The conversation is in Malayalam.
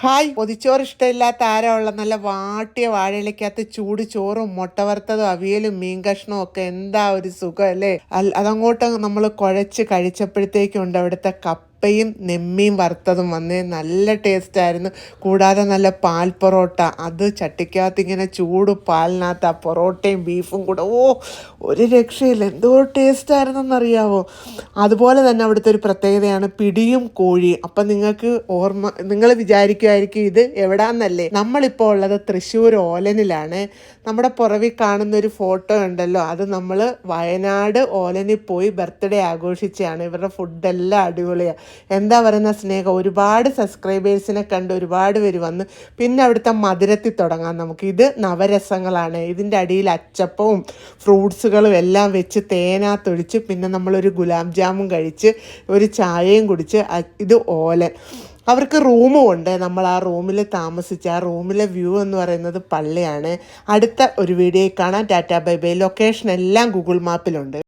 ഹായ്, പൊതിച്ചോറ് ഇഷ്ടമില്ലാത്ത ആരാ ഉള്ള? നല്ല വാട്ടിയ വാഴയിലക്കകത്ത് ചൂട് ചോറും മുട്ട വറുത്തതും അവിയലും മീൻ കഷ്ണവും ഒക്കെ എന്താ ഒരു സുഖം അല്ലേ? അതങ്ങോട്ട് നമ്മൾ കുഴച്ച് കഴിച്ചപ്പോഴത്തേക്കും ഉണ്ട് അവിടുത്തെ കപ്പയും നെമ്മീൻ വറുത്തതും വന്നേ, നല്ല ടേസ്റ്റ് ആയിരുന്നു. കൂടാതെ നല്ല പാൽ പൊറോട്ട, അത് ചട്ടിക്കകത്ത് ഇങ്ങനെ ചൂട് പാലിനകത്ത് ആ പൊറോട്ടയും ബീഫും കൂടെ, ഒരു രക്ഷയില്ല, എന്തോ ടേസ്റ്റ് ആയിരുന്നെന്നറിയാവോ. അതുപോലെ തന്നെ അവിടുത്തെ ഒരു പ്രത്യേകതയാണ് പിടിയും കോഴി. അപ്പം നിങ്ങൾക്ക് നിങ്ങൾ വിചാരിക്കുമായിരിക്കും ഇത് എവിടാന്നല്ലേ. നമ്മളിപ്പോൾ ഉള്ളത് തൃശ്ശൂർ ഓലനിലാണ്. നമ്മുടെ പുറവിൽ കാണുന്ന ഒരു ഫോട്ടോ ഉണ്ടല്ലോ, അത് നമ്മൾ വയനാട് ഓലനിൽ പോയി ബർത്ത്ഡേ ആഘോഷിച്ചാണ്. ഇവരുടെ ഫുഡെല്ലാം അടിപൊളിയാണ്. എന്താ പറയുന്ന സ്നേഹം, ഒരുപാട് സബ്സ്ക്രൈബേഴ്സിനെ കണ്ട് ഒരുപാട് പേര് വന്ന്. പിന്നെ അവിടുത്തെ മധുരത്തിൽ തുടങ്ങാം നമുക്ക്. ഇത് നവരസങ്ങളാണ്. ഇതിൻ്റെ അടിയിൽ അച്ചപ്പവും ഫ്രൂട്ട്സുകളും എല്ലാം വെച്ച് തേനാത്തൊഴിച്ച് പിന്നെ നമ്മളൊരു ഗുലാബ് ജാമുൻ കഴിച്ച് ഒരു ചായയും കുടിച്ച്. ഇത് ഓലൻ. അവർക്ക് റൂമും ഉണ്ട്. നമ്മൾ ആ റൂമിൽ താമസിച്ച് ആ റൂമിലെ വ്യൂ എന്ന് പറയുന്നത് പള്ളിയാണ്. അടുത്ത ഒരു വീഡിയോയിൽ കാണാം. Tata bye bye. ലൊക്കേഷൻ എല്ലാം ഗൂഗിൾ മാപ്പിലുണ്ട്.